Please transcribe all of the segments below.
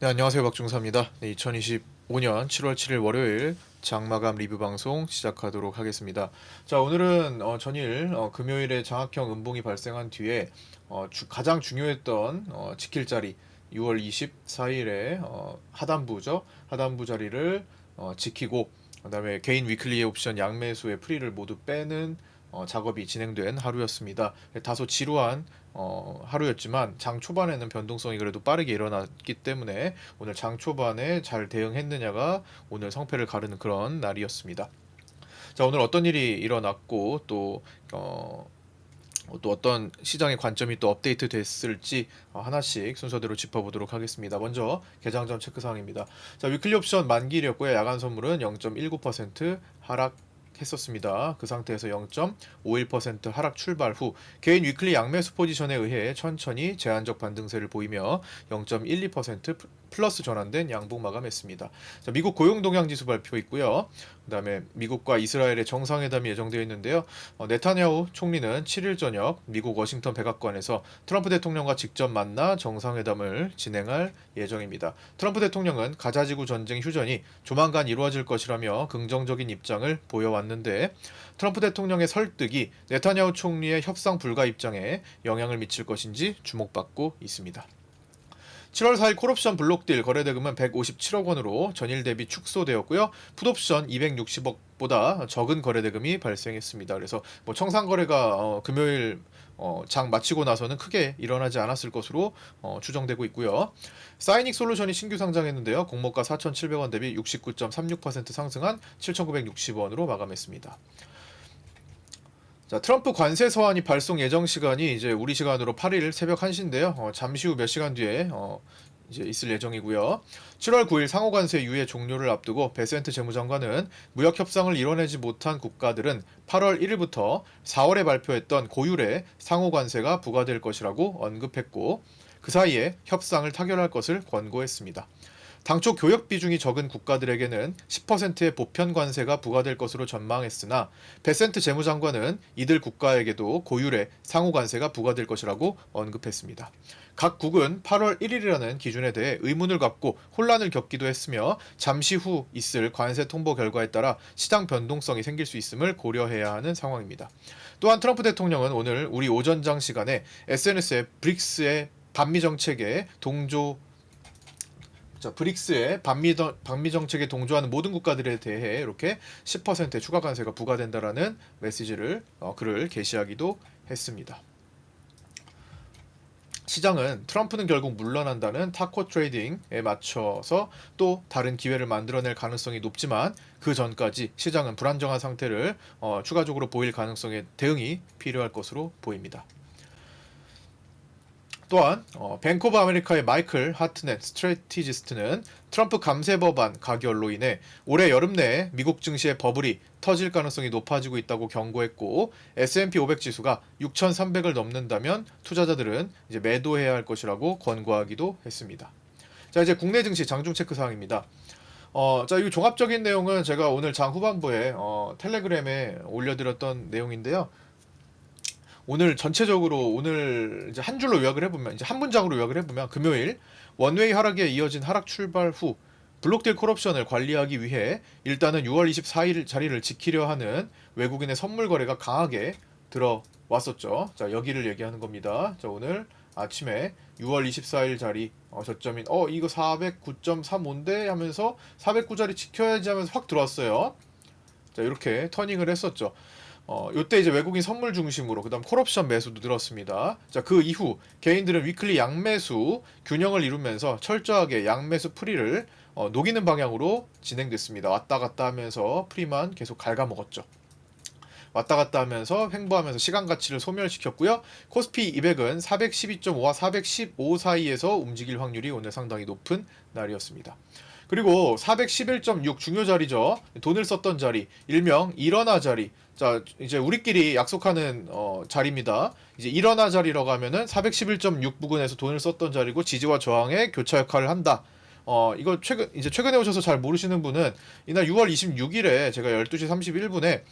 네, 안녕하세요. 박중사입니다. 네, 2025년 7월 7일 월요일 장마감 리뷰 방송 시작하도록 하겠습니다. 자, 오늘은 전일 금요일에 장학형 음봉이 발생한 뒤에 가장 중요했던 지킬 자리 6월 24일에 하단부죠. 하단부 자리를 지키고 그다음에 개인 위클리 옵션 양매수의 프리를 모두 빼는 작업이 진행된 하루였습니다. 다소 지루한 하루였지만 장 초반에는 변동성이 그래도 빠르게 일어났기 때문에 오늘 장 초반에 잘 대응했느냐가 오늘 성패를 가르는 그런 날이었습니다. 자, 오늘 어떤 일이 일어났고 또 어떤 시장의 관점이 또 업데이트 됐을지 하나씩 순서대로 짚어보도록 하겠습니다. 먼저 개장 전 체크사항입니다. 자, 위클리 옵션 만기일이었고요. 야간 선물은 0.19% 하락했었습니다. 그 상태에서 0.51% 하락 출발 후 개인 위클리 양매수 포지션에 의해 천천히 제한적 반등세를 보이며 0.12% 플러스 전환된 양봉 마감했습니다. 자, 미국 고용 동향 지수 발표 있고요. 그다음에 미국과 이스라엘의 정상회담이 예정되어 있는데요. 네타냐후 총리는 7일 저녁 미국 워싱턴 백악관에서 트럼프 대통령과 직접 만나 정상회담을 진행할 예정입니다. 트럼프 대통령은 가자지구 전쟁 휴전이 조만간 이루어질 것이라며 긍정적인 입장을 보여왔는데 트럼프 대통령의 설득이 네타냐후 총리의 협상 불가 입장에 영향을 미칠 것인지 주목받고 있습니다. 7월 4일 콜옵션 블록딜 거래대금은 157억 원으로 전일 대비 축소되었고요. 풋옵션 260억보다 적은 거래대금이 발생했습니다. 그래서 청산 거래가 금요일 장 마치고 나서는 크게 일어나지 않았을 것으로 추정되고 있고요. 사이닉 솔루션이 신규 상장했는데요. 공모가 4,700원 대비 69.36% 상승한 7,960원으로 마감했습니다. 자, 트럼프 관세 서한이 발송 예정 시간이 이제 우리 시간으로 8일 새벽 1시인데요. 잠시 후 몇 시간 뒤에 이제 있을 예정이고요. 7월 9일 상호 관세 유예 종료를 앞두고 베센트 재무장관은 무역 협상을 이뤄내지 못한 국가들은 8월 1일부터 4월에 발표했던 고율의 상호 관세가 부과될 것이라고 언급했고 그 사이에 협상을 타결할 것을 권고했습니다. 당초 교역 비중이 적은 국가들에게는 10%의 보편 관세가 부과될 것으로 전망했으나 베센트 재무장관은 이들 국가에게도 고율의 상호 관세가 부과될 것이라고 언급했습니다. 각 국은 8월 1일이라는 기준에 대해 의문을 갖고 혼란을 겪기도 했으며 잠시 후 있을 관세 통보 결과에 따라 시장 변동성이 생길 수 있음을 고려해야 하는 상황입니다. 또한 트럼프 대통령은 오늘 우리 오전장 시간에 SNS에 브릭스의 반미 정책에 브릭스의 반미 정책에 동조하는 모든 국가들에 대해 이렇게 10%의 추가 관세가 부과된다라는 메시지를 글을 게시하기도 했습니다. 시장은 트럼프는 결국 물러난다는 타코 트레이딩에 맞춰서 또 다른 기회를 만들어낼 가능성이 높지만 그 전까지 시장은 불안정한 상태를 추가적으로 보일 가능성에 대응이 필요할 것으로 보입니다. 또한 뱅크 오브 아메리카의 마이클 하트넷 스트래티지스트는 트럼프 감세 법안 가결로 인해 올해 여름 내에 미국 증시의 버블이 터질 가능성이 높아지고 있다고 경고했고 S&P 500 지수가 6,300을 넘는다면 투자자들은 이제 매도해야 할 것이라고 권고하기도 했습니다. 자, 이제 국내 증시 장중 체크 사항입니다. 자, 이 종합적인 내용은 제가 오늘 장 후반부에 텔레그램에 올려드렸던 내용인데요. 오늘 전체적으로 오늘 이제 한 줄로 요약을 해보면 이제 한 문장으로 요약을 해보면 금요일 원웨이 하락에 이어진 하락 출발 후 블록딜 콜옵션을 관리하기 위해 일단은 6월 24일 자리를 지키려 하는 외국인의 선물 거래가 강하게 들어왔었죠. 자, 여기를 얘기하는 겁니다. 자, 오늘 아침에 6월 24일 자리 저점인 이거 409.35인데 하면서 409자리 지켜야지 하면서 확 들어왔어요. 자, 이렇게 터닝을 했었죠. 요때 이제 외국인 선물 중심으로 그다음 콜옵션 매수도 늘었습니다. 자, 그 이후 개인들은 위클리 양매수 균형을 이루면서 철저하게 양매수 프리를 녹이는 방향으로 진행됐습니다. 왔다 갔다 하면서 프리만 계속 갉아먹었죠. 왔다 갔다 하면서 횡보하면서 시간 가치를 소멸시켰고요. 코스피 200은 412.5와 415 사이에서 움직일 확률이 오늘 상당히 높은 날이었습니다. 그리고 411.6 중요 자리죠. 돈을 썼던 자리, 일명 일어나 자리. 자, 이제 우리끼리 약속하는 자리입니다. 이제 일어나 자리라고 하면은 411.6 부근에서 돈을 썼던 자리고 지지와 저항의 교차 역할을 한다. 이거 최근에 오셔서 잘 모르시는 분은 이날 6월 26일에 제가 12시 31분에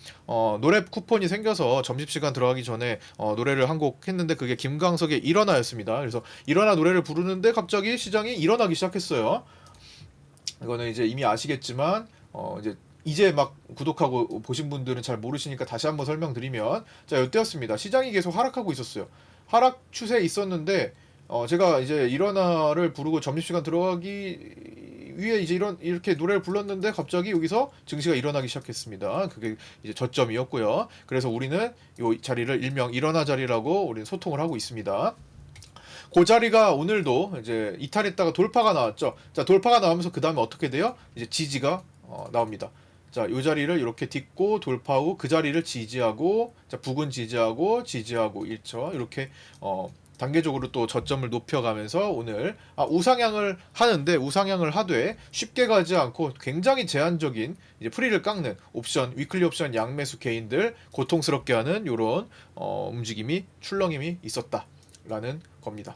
노래 쿠폰이 생겨서 점심시간 들어가기 전에 노래를 한 곡 했는데 그게 김광석의 일어나였습니다. 그래서 일어나 노래를 부르는데 갑자기 시장이 일어나기 시작했어요. 이거는 이제 이미 아시겠지만 이제 막 구독하고 보신 분들은 잘 모르시니까 다시 한번 설명드리면, 자, 이때였습니다. 시장이 계속 하락하고 있었어요. 하락 추세에 있었는데 제가 이제 일어나를 부르고 점심시간 들어가기 위해 이제 이렇게 노래를 불렀는데 갑자기 여기서 증시가 일어나기 시작했습니다. 그게 이제 저점이었고요. 그래서 우리는 이 자리를 일명 일어나 자리라고 우리는 소통을 하고 있습니다. 그 자리가 오늘도 이제 이탈했다가 돌파가 나왔죠. 자, 돌파가 나오면서 그 다음에 어떻게 돼요? 이제 지지가 나옵니다. 자, 이 자리를 이렇게 딛고 돌파 후 그 자리를 지지하고, 자, 북은 지지하고 1차 이렇게 단계적으로 또 저점을 높여가면서 오늘 우상향을 하는데, 우상향을 하되 쉽게 가지 않고 굉장히 제한적인 이제 프리를 깎는 옵션, 위클리 옵션 양매수 개인들 고통스럽게 하는 이런 움직임이, 출렁임이 있었다라는 겁니다.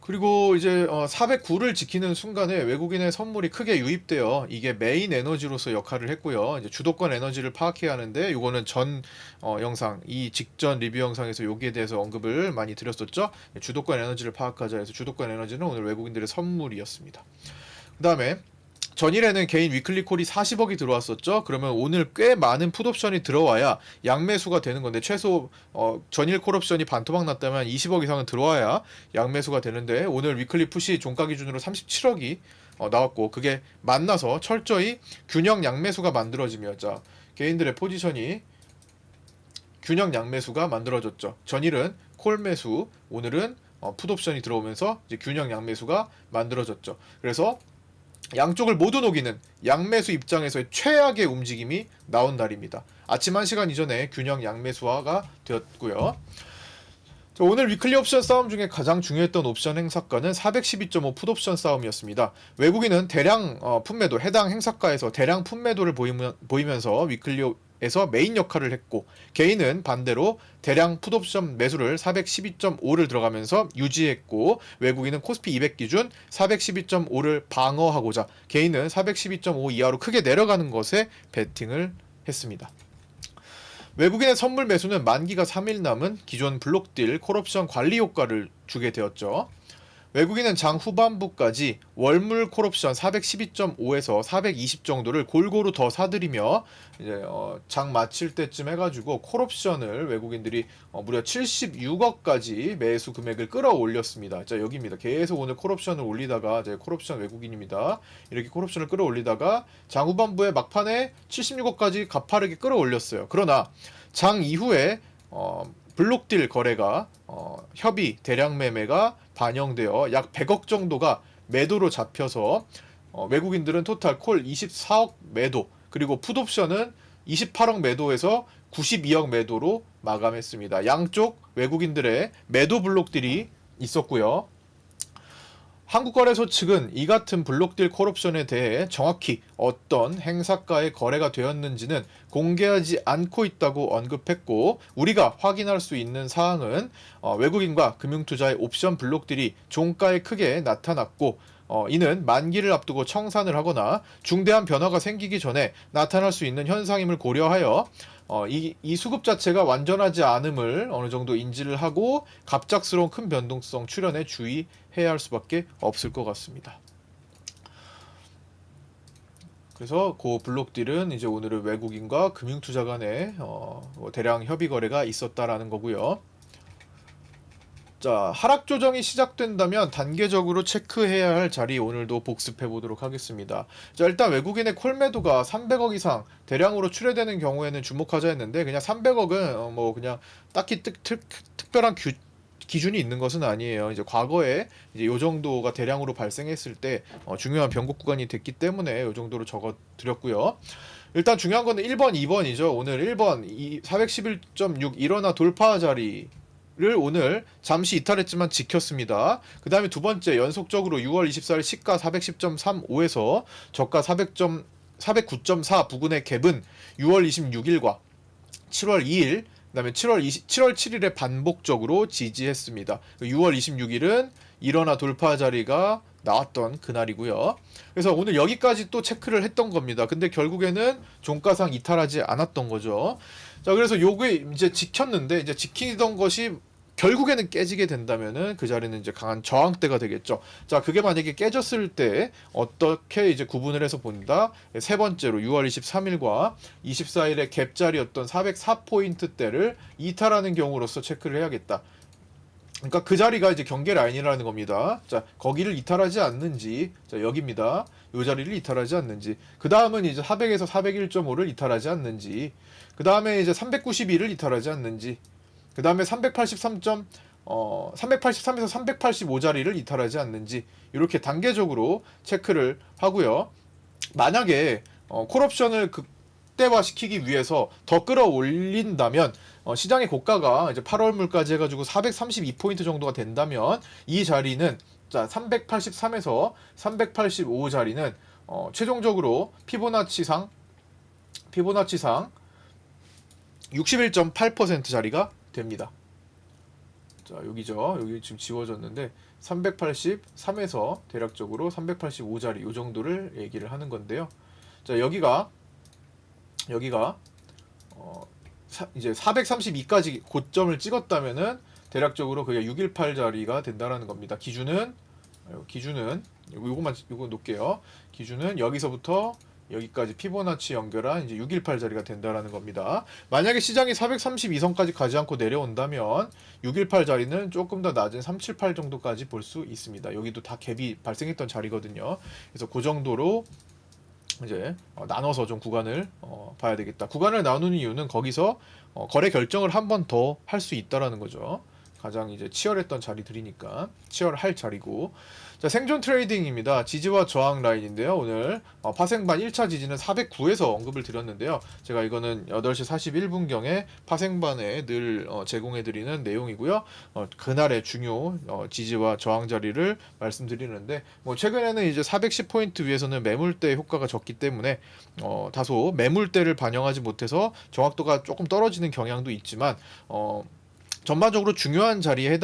그리고 이제 409를 지키는 순간에 외국인의 선물이 크게 유입되어 이게 메인 에너지로서 역할을 했고요. 이제 주도권 에너지를 파악해야 하는데, 이거는 전 영상, 이 직전 리뷰 영상에서 여기에 대해서 언급을 많이 드렸었죠. 주도권 에너지를 파악하자 해서 주도권 에너지는 오늘 외국인들의 선물이었습니다. 그 다음에 전일에는 개인 위클리 콜이 40억이 들어왔었죠. 그러면 오늘 꽤 많은 풋옵션이 들어와야 양매수가 되는 건데, 최소 전일 콜옵션이 반토막 났다면 20억 이상은 들어와야 양매수가 되는데, 오늘 위클리 풋이 종가 기준으로 37억이 나왔고, 그게 만나서 철저히 균형 양매수가 만들어지며, 자, 개인들의 포지션이 균형 양매수가 만들어졌죠. 전일은 콜 매수, 오늘은 풋옵션이 들어오면서 이제 균형 양매수가 만들어졌죠. 그래서 양쪽을 모두 녹이는 양매수 입장에서의 최악의 움직임이 나온 날입니다. 아침 1시간 이전에 균형 양매수화가 되었고요. 자, 오늘 위클리 옵션 싸움 중에 가장 중요했던 옵션 행사가는 412.5 풋옵션 싸움이었습니다. 외국인은 대량 풋매도, 해당 행사가에서 대량 풋매도를 보이면서 위클리에서 메인 역할을 했고, 개인은 반대로 대량 풋옵션 매수를 412.5를 들어가면서 유지했고, 외국인은 코스피 200 기준 412.5를 방어하고자 개인은 412.5 이하로 크게 내려가는 것에 베팅을 했습니다. 외국인의 선물 매수는 만기가 3일 남은 기존 블록딜 콜옵션 관리 효과를 주게 되었죠. 외국인은 장 후반부까지 월물 콜옵션 412.5에서 420 정도를 골고루 더 사들이며 이제 장 마칠 때쯤 해가지고 콜옵션을 외국인들이 무려 76억까지 매수 금액을 끌어올렸습니다. 자, 여기입니다. 계속 오늘 콜옵션을 올리다가, 이제 콜옵션 외국인입니다. 이렇게 콜옵션을 끌어올리다가 장 후반부에 막판에 76억까지 가파르게 끌어올렸어요. 그러나 장 이후에 블록딜 거래가 협의 대량 매매가 반영되어 약 100억 정도가 매도로 잡혀서 외국인들은 토탈 콜 24억 매도, 그리고 풋옵션은 28억 매도에서 92억 매도로 마감했습니다. 양쪽 외국인들의 매도 블록딜이 있었고요. 한국거래소 측은 이 같은 블록딜 콜옵션에 대해 정확히 어떤 행사가에 거래가 되었는지는 공개하지 않고 있다고 언급했고, 우리가 확인할 수 있는 사항은 외국인과 금융투자의 옵션 블록딜이 종가에 크게 나타났고, 이는 만기를 앞두고 청산을 하거나 중대한 변화가 생기기 전에 나타날 수 있는 현상임을 고려하여 이 수급 자체가 완전하지 않음을 어느 정도 인지를 하고 갑작스러운 큰 변동성 출현에 주의해야 할 수밖에 없을 것 같습니다. 그래서 그 블록딜은 이제 오늘은 외국인과 금융투자 간에 대량 협의 거래가 있었다라는 거고요. 자, 하락 조정이 시작된다면 단계적으로 체크해야 할 자리 오늘도 복습해 보도록 하겠습니다. 자, 일단 외국인의 콜 매도가 300억 이상 대량으로 출회되는 경우에는 주목하자 했는데, 그냥 300억은 뭐 그냥 딱히 특별한 기준이 있는 것은 아니에요. 이제 과거에 이제 요 정도가 대량으로 발생했을 때 중요한 변곡 구간이 됐기 때문에 요 정도로 적어 드렸고요. 일단 중요한 거는 1번, 2번이죠. 오늘 1번 411.6 일어나 돌파 자리 를 오늘 잠시 이탈했지만 지켰습니다. 그 다음에 두 번째, 연속적으로 6월 24일 시가 410.35에서 저가 409.4 부근의 갭은 6월 26일과 7월 2일, 그 다음에 7월 7일에 반복적으로 지지했습니다. 6월 26일은 일어나 돌파 자리가 나왔던 그날이고요. 그래서 오늘 여기까지 또 체크를 했던 겁니다. 근데 결국에는 종가상 이탈하지 않았던 거죠. 자, 그래서 요게 이제 지켰는데 이제 지키던 것이 결국에는 깨지게 된다면은 그 자리는 이제 강한 저항대가 되겠죠. 자, 그게 만약에 깨졌을 때 어떻게 이제 구분을 해서 본다? 세 번째로 6월 23일과 24일의 갭자리였던 404포인트대를 이탈하는 경우로서 체크를 해야겠다. 그러니까 그 자리가 이제 경계 라인이라는 겁니다. 자, 거기를 이탈하지 않는지, 자, 여기입니다. 요 자리를 이탈하지 않는지, 그 다음은 이제 400에서 401.5를 이탈하지 않는지, 그 다음에 이제 392를 이탈하지 않는지, 그 다음에 383에서 385 자리를 이탈하지 않는지, 이렇게 단계적으로 체크를 하고요. 만약에 콜옵션을 극대화시키기 위해서 더 끌어올린다면 시장의 고가가 이제 8월물까지 해가지고 432포인트 정도가 된다면 이 자리는 자 383에서 385 자리는 최종적으로 피보나치상 61.8% 자리가 됩니다. 자, 여기죠. 여기 지금 지워졌는데 383에서 대략적으로 385 자리 요 정도를 얘기를 하는 건데요. 자, 여기가 이제 432까지 고점을 찍었다면은 대략적으로 그게 618 자리가 된다라는 겁니다. 기준은 요거 놓을게요. 기준은 여기서부터 여기까지 피보나치 연결한 이제 618 자리가 된다라는 겁니다. 만약에 시장이 432선까지 가지 않고 내려온다면 618 자리는 조금 더 낮은 378 정도까지 볼 수 있습니다. 여기도 다 갭이 발생했던 자리거든요. 그래서 그 정도로 이제 나눠서 좀 구간을 봐야 되겠다. 구간을 나누는 이유는 거기서 거래 결정을 한 번 더 할 수 있다라는 거죠. 가장 이제 치열했던 자리들이니까 치열할 자리고. 자, 생존 트레이딩입니다. 지지와 저항 라인인데요. 오늘 파생반 1차 지지는 409에서 언급을 드렸는데요. 제가 이거는 8시 41분경에 파생반에 늘 제공해드리는 내용이고요. 그날의 중요 지지와 저항 자리를 말씀드리는데 뭐 최근에는 이제 410포인트 위에서는 매물대 효과가 적기 때문에 다소 매물대를 반영하지 못해서 정확도가 조금 떨어지는 경향도 있지만 전반적으로 중요한 자리에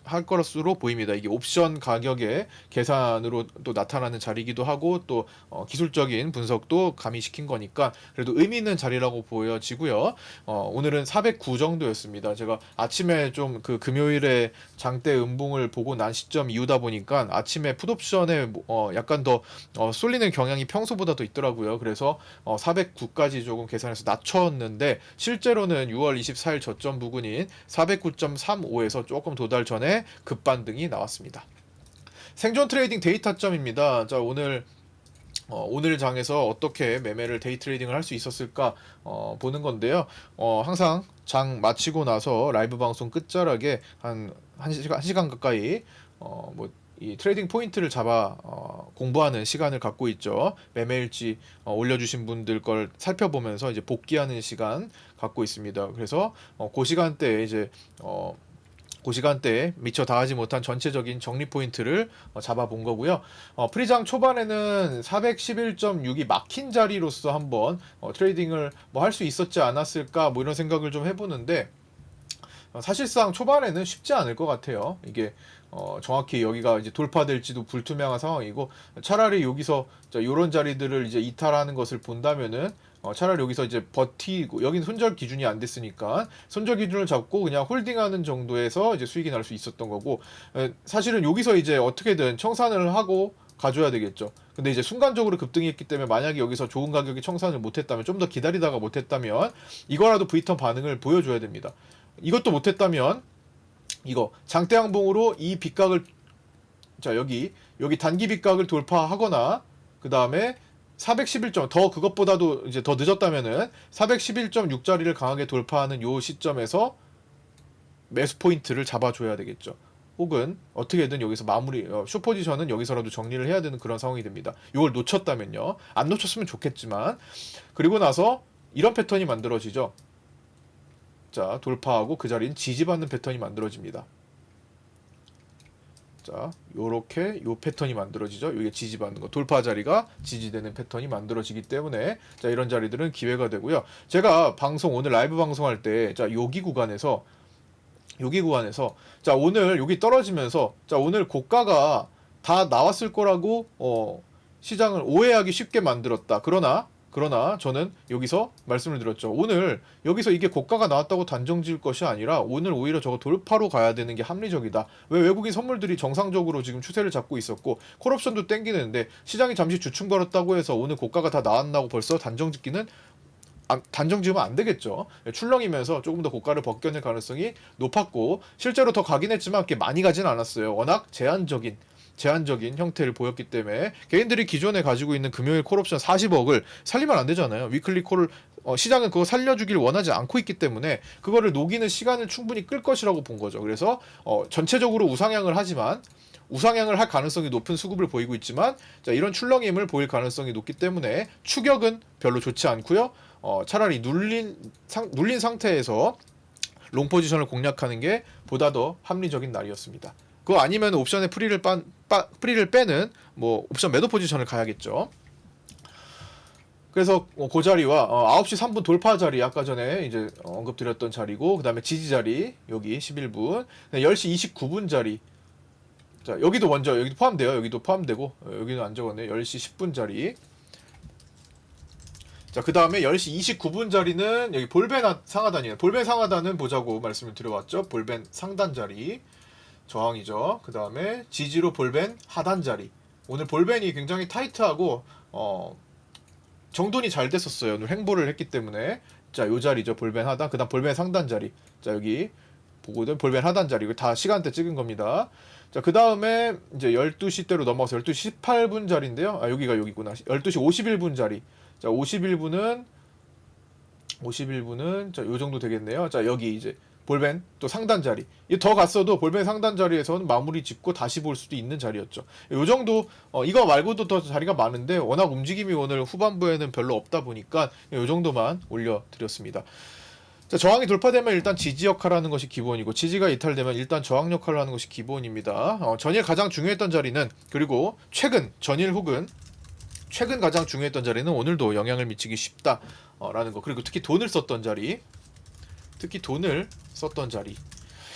할 것으로 보입니다. 이게 옵션 가격의 계산으로 또 나타나는 자리이기도 하고 또 기술적인 분석도 가미시킨 거니까 그래도 의미 있는 자리라고 보여지고요. 오늘은 409 정도였습니다. 제가 아침에 좀 그 금요일에 장대 음봉을 보고 난 시점 이후다 보니까 아침에 풋옵션에 약간 더 쏠리는 경향이 평소보다 더 있더라고요. 그래서 409까지 조금 계산해서 낮췄는데 실제로는 6월 24일 저점 부근인 409.35에서 조금 도달 전에 급반등이 나왔습니다. 생존 트레이딩 데이터점입니다. 자, 오늘 장에서 어떻게 매매를 데이 트레이딩을 할 수 있었을까 보는 건데요. 항상 장 마치고 나서 라이브 방송 끝자락에 한 1시간 가까이 이 트레이딩 포인트를 잡아 공부하는 시간을 갖고 있죠. 매매일지 올려주신 분들 걸 살펴보면서 이제 복귀하는 시간 갖고 있습니다. 그래서 그 시간대에 이제 그 시간대에 미처 닿지 못한 전체적인 정리 포인트를 잡아본 거고요. 프리장 초반에는 411.6이 막힌 자리로서 한번 트레이딩을 뭐 할 수 있었지 않았을까 뭐 이런 생각을 좀 해보는데 사실상 초반에는 쉽지 않을 것 같아요. 이게 정확히 여기가 이제 돌파될지도 불투명한 상황이고 차라리 여기서 이런 자리들을 이제 이탈하는 것을 본다면은 차라리 여기서 이제 버티고 여기는 손절 기준이 안 됐으니까 손절 기준을 잡고 그냥 홀딩하는 정도에서 이제 수익이 날 수 있었던 거고 사실은 여기서 이제 어떻게든 청산을 하고 가져야 되겠죠. 근데 이제 순간적으로 급등이 했기 때문에 만약에 여기서 좋은 가격에 청산을 못했다면 좀 더 기다리다가 못했다면 이거라도 V턴 반응을 보여줘야 됩니다. 이것도 못했다면 이거 장대양봉으로 이 빗각을 자 여기 단기 빗각을 돌파하거나 그 다음에 411점 더 그것보다도 이제 더 늦었다면은 411.6자리를 강하게 돌파하는 요 시점에서 매수 포인트를 잡아줘야 되겠죠. 혹은 어떻게든 여기서 마무리 숏포지션은 여기서라도 정리를 해야 되는 그런 상황이 됩니다. 이걸 놓쳤다면요. 안 놓쳤으면 좋겠지만 그리고 나서 이런 패턴이 만들어지죠. 자, 돌파하고 그 자리는 지지받는 패턴이 만들어집니다. 자, 요렇게 요 패턴이 만들어지죠. 이게 지지받는 거. 돌파 자리가 지지되는 패턴이 만들어지기 때문에 자, 이런 자리들은 기회가 되고요. 제가 오늘 라이브 방송할 때 자, 여기 구간에서 자, 오늘 여기 떨어지면서 자, 오늘 고가가 다 나왔을 거라고 시장을 오해하기 쉽게 만들었다. 그러나 저는 여기서 말씀을 드렸죠. 오늘 여기서 이게 고가가 나왔다고 단정 지을 것이 아니라 오늘 오히려 저거 돌파로 가야 되는 게 합리적이다. 왜 외국인 선물들이 정상적으로 지금 추세를 잡고 있었고 콜옵션도 땡기는데 시장이 잠시 주춤거렸다고 해서 오늘 고가가 다 나왔다고 벌써 단정 짓기는 단정 지으면 안 되겠죠. 출렁이면서 조금 더 고가를 벗겨낼 가능성이 높았고 실제로 더 가긴 했지만 그렇게 많이 가진 않았어요. 워낙 제한적인 형태를 보였기 때문에 개인들이 기존에 가지고 있는 금요일 콜옵션 40억을 살리면 안 되잖아요. 위클리 콜을 시장은 그거 살려주길 원하지 않고 있기 때문에 그거를 녹이는 시간을 충분히 끌 것이라고 본 거죠. 그래서 전체적으로 우상향을 하지만 우상향을 할 가능성이 높은 수급을 보이고 있지만 자, 이런 출렁임을 보일 가능성이 높기 때문에 추격은 별로 좋지 않고요. 차라리 눌린 상태에서 롱 포지션을 공략하는 게 보다 더 합리적인 날이었습니다. 그거 아니면 옵션에 프리를 빼는 뭐 옵션 매도 포지션을 가야겠죠. 그래서 그 자리와 9시 3분 돌파 자리 아까 전에 이제 언급드렸던 자리고 그다음에 지지 자리 여기 11분 10시 29분 자리 자 여기도 포함돼요. 여기도 포함되고 여기는 안 적었네요. 10시 10분 자리 자 그 다음에 10시 29분 자리는 여기 볼벤 상하단이에요. 볼벤 상하단은 보자고 말씀을 드려왔죠. 볼벤 상단 자리 저항이죠. 그 다음에 지지로 볼벤 하단 자리 오늘 볼벤이 굉장히 타이트하고 정돈이 잘 됐었어요. 오늘 횡보를 했기 때문에 자 요 자리죠. 볼벤 하단 그 다음 볼벤 상단 자리 자 여기 보고든 볼벤 하단 자리 이거 다 시간대 찍은 겁니다. 자 그 다음에 이제 12시대로 넘어가서 12시 18분 자리인데요. 여기가 여기구나. 12시 51분 자리 자 51분은 자 요 정도 되겠네요. 자 여기 이제 볼벤 또 상단 자리 더 갔어도 볼벤 상단 자리에서는 마무리 짓고 다시 볼 수도 있는 자리였죠. 요 정도 이거 말고도 더 자리가 많은데 워낙 움직임이 오늘 후반부에는 별로 없다 보니까 요 정도만 올려드렸습니다. 자 저항이 돌파되면 일단 지지 역할을 하는 것이 기본이고 지지가 이탈되면 일단 저항 역할을 하는 것이 기본입니다. 전일 가장 중요했던 자리는 그리고 최근 가장 중요했던 자리는 오늘도 영향을 미치기 쉽다라는 거 그리고 특히 돈을 썼던 자리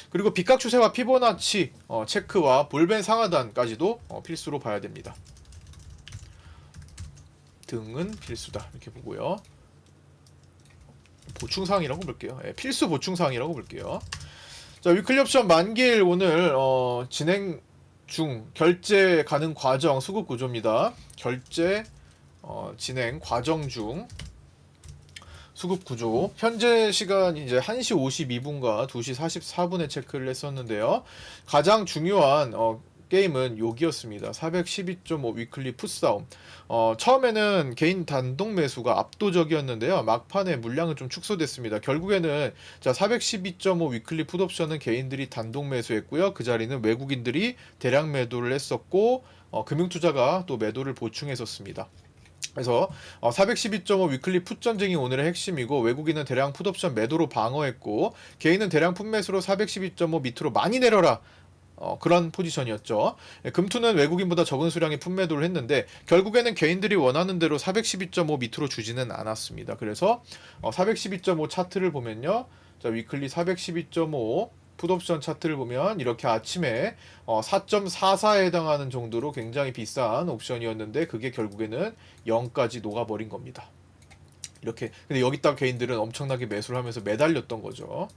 그리고 빗각 추세와 피보나치 체크와 볼벤 상하단까지도 필수로 봐야 됩니다. 등은 필수다 이렇게 보고요. 보충사항이라고 볼게요. 필수 보충사항이라고 볼게요. 자 위클리 옵션 만기일 오늘 진행 중 결제 가능 과정 수급 구조입니다. 결제 진행 과정 중 수급 구조 현재 시간 이제 1시 52분과 2시 44분에 체크를 했었는데요. 가장 중요한 게임은 여기였습니다. 412.5 위클리 풋싸움. 처음에는 개인 단독 매수가 압도적이었는데요. 막판에 물량은 좀 축소됐습니다. 결국에는 자 412.5 위클리 풋옵션은 개인들이 단독 매수했고요. 그 자리는 외국인들이 대량 매도를 했었고 금융투자가 또 매도를 보충했었습니다. 그래서 412.5 위클리 풋 전쟁이 오늘의 핵심이고 외국인은 대량 풋옵션 매도로 방어했고 개인은 대량 풋매수로 412.5 밑으로 많이 내려라 그런 포지션이었죠. 금투는 외국인보다 적은 수량의 풋매도를 했는데 결국에는 개인들이 원하는 대로 412.5 밑으로 주지는 않았습니다. 그래서 412.5 차트를 보면요. 자 위클리 412.5 풋옵션 차트를 보면 이렇게 아침에 4.44에 해당하는 정도로 굉장히 비싼 옵션이었는데 그게 결국에는 0까지 녹아버린 겁니다. 이렇게 근데 여기다가 개인들은 엄청나게 매수를 하면서 매달렸던 거죠.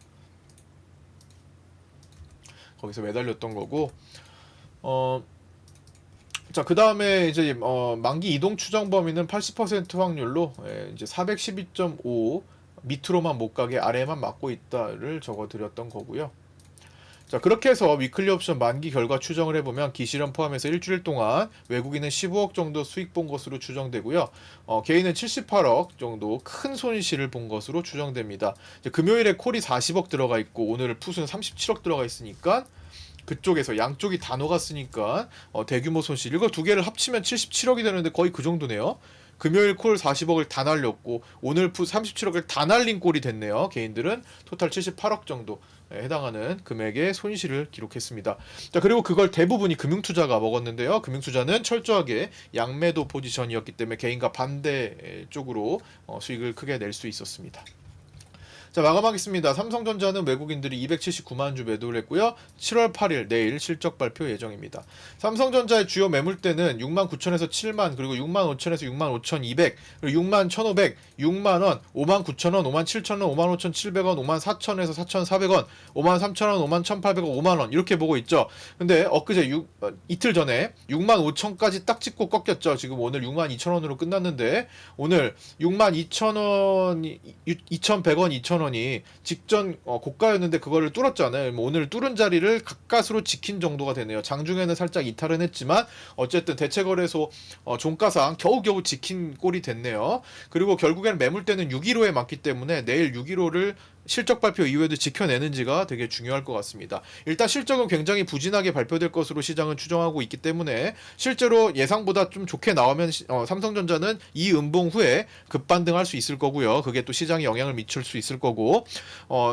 거기서 매달렸던 거고 자 그 다음에 이제 만기 이동 추정 범위는 80% 확률로 이제 412.5 밑으로만 못 가게 아래만 막고 있다를 적어드렸던 거고요. 자 그렇게 해서 위클리 옵션 만기 결과 추정을 해보면 기실현 포함해서 일주일 동안 외국인은 15억 정도 수익 본 것으로 추정되고요. 개인은 78억 정도 큰 손실을 본 것으로 추정됩니다. 이제 금요일에 콜이 40억 들어가 있고 오늘 풋은 37억 들어가 있으니까 그쪽에서 양쪽이 다 녹았으니까 대규모 손실 이거 두 개를 합치면 77억이 되는데 거의 그 정도네요. 금요일 콜 40억을 다 날렸고 오늘 풋 37억을 다 날린 꼴이 됐네요. 개인들은 토탈 78억 정도 해당하는 금액의 손실을 기록했습니다. 자 그리고 그걸 대부분이 금융투자가 먹었는데요. 금융투자는 철저하게 양매도 포지션이었기 때문에 개인과 반대 쪽으로 수익을 크게 낼 수 있었습니다. 자, 마감하겠습니다. 삼성전자는 외국인들이 279만 주 매도를 했고요. 7월 8일 내일 실적 발표 예정입니다. 삼성전자의 주요 매물대는 6만 9천에서 7만, 그리고 6만 5천에서 6만 5,200, 그리고 6만 1,500, 6만 원, 5만 9천 원, 5만 7천 원, 5만 5,700원, 5만 4천에서 4,400원, 5만 3천 원, 5만 1,800원, 5만 원 이렇게 보고 있죠. 근데 이틀 전에 6만 5천까지 딱 찍고 꺾였죠. 지금 오늘 6만 2천 원으로 끝났는데 오늘 6만 2천 원, 2,100원, 2천 원이 직전 고가였는데 그거를 뚫었잖아요. 오늘 뚫은 자리를 가까스로 지킨 정도가 되네요. 장중에는 살짝 이탈은 했지만 어쨌든 대체거래소 종가상 겨우겨우 지킨 꼴이 됐네요. 그리고 결국에는 매물대는 615에 맞기 때문에 내일 615를 실적 발표 이후에도 지켜내는지가 되게 중요할 것 같습니다. 일단 실적은 굉장히 부진하게 발표될 것으로 시장은 추정하고 있기 때문에 실제로 예상보다 좀 좋게 나오면 삼성전자는 이 음봉 후에 급반등할 수 있을 거고요. 그게 또 시장에 영향을 미칠 수 있을 거고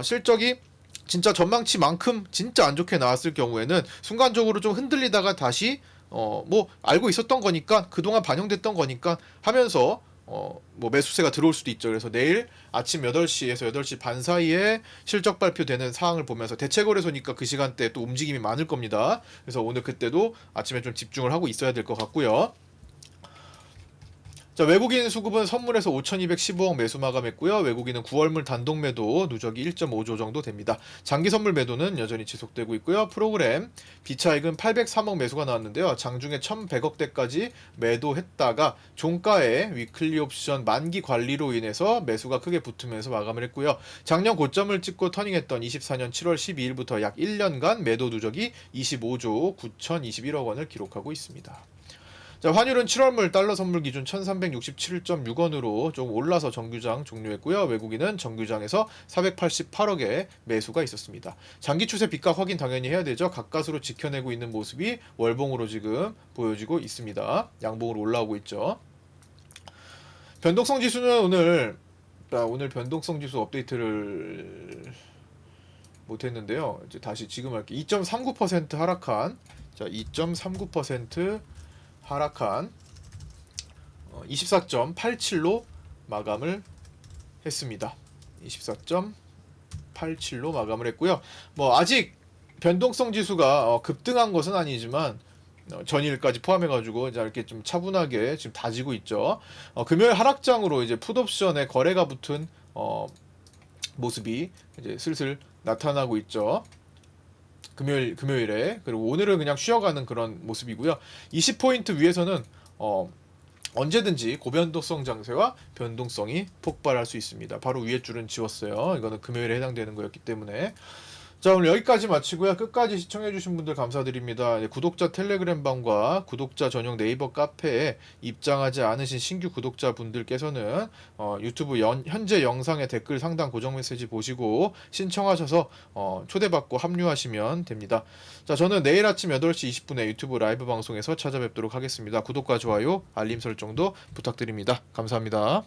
실적이 진짜 전망치만큼 진짜 안 좋게 나왔을 경우에는 순간적으로 좀 흔들리다가 다시 뭐 알고 있었던 거니까 그동안 반영됐던 거니까 하면서 뭐 매수세가 들어올 수도 있죠. 그래서 내일 아침 8시에서 8시 반 사이에 실적 발표되는 사항을 보면서 대체거래소니까 그 시간대 또 움직임이 많을 겁니다. 그래서 오늘 그때도 아침에 좀 집중을 하고 있어야 될 것 같고요. 자, 외국인 수급은 선물에서 5,215억 매수 마감했고요. 외국인은 9월물 단독 매도 누적이 1.5조 정도 됩니다. 장기 선물 매도는 여전히 지속되고 있고요. 프로그램 비차익은 803억 매수가 나왔는데요. 장중에 1,100억대까지 매도했다가 종가에 위클리 옵션 만기 관리로 인해서 매수가 크게 붙으면서 마감을 했고요. 작년 고점을 찍고 터닝했던 24년 7월 12일부터 약 1년간 매도 누적이 25조 9,021억 원을 기록하고 있습니다. 자, 환율은 7월물 달러 선물 기준 1367.6원으로 좀 올라서 정규장 종료했고요. 외국인은 정규장에서 488억의 매수가 있었습니다. 장기 추세 빗각 확인 당연히 해야 되죠. 가까스로 지켜내고 있는 모습이 월봉으로 지금 보여지고 있습니다. 양봉으로 올라오고 있죠. 변동성 지수는 오늘 변동성 지수 업데이트를 못했는데요. 이제 다시 지금 할게요. 2.39% 하락한, 자, 2.39% 하락한 24.87로 마감을 했습니다. 24.87로 마감을 했고요. 뭐 아직 변동성 지수가 급등한 것은 아니지만 전일까지 포함해가지고 이렇게 좀 차분하게 지금 다지고 있죠. 금요일 하락장으로 이제 풋옵션에 거래가 붙은 모습이 이제 슬슬 나타나고 있죠. 금요일에. 그리고 오늘은 그냥 쉬어가는 그런 모습이고요. 20포인트 위에서는 언제든지 고변동성 장세와 변동성이 폭발할 수 있습니다. 바로 위에 줄은 지웠어요. 이거는 금요일에 해당되는 거였기 때문에. 자, 오늘 여기까지 마치고요. 끝까지 시청해주신 분들 감사드립니다. 구독자 텔레그램 방과 구독자 전용 네이버 카페에 입장하지 않으신 신규 구독자분들께서는 유튜브 현재 영상의 댓글 상단 고정 메시지 보시고 신청하셔서 초대받고 합류하시면 됩니다. 자, 저는 내일 아침 8시 20분에 유튜브 라이브 방송에서 찾아뵙도록 하겠습니다. 구독과 좋아요, 알림 설정도 부탁드립니다. 감사합니다.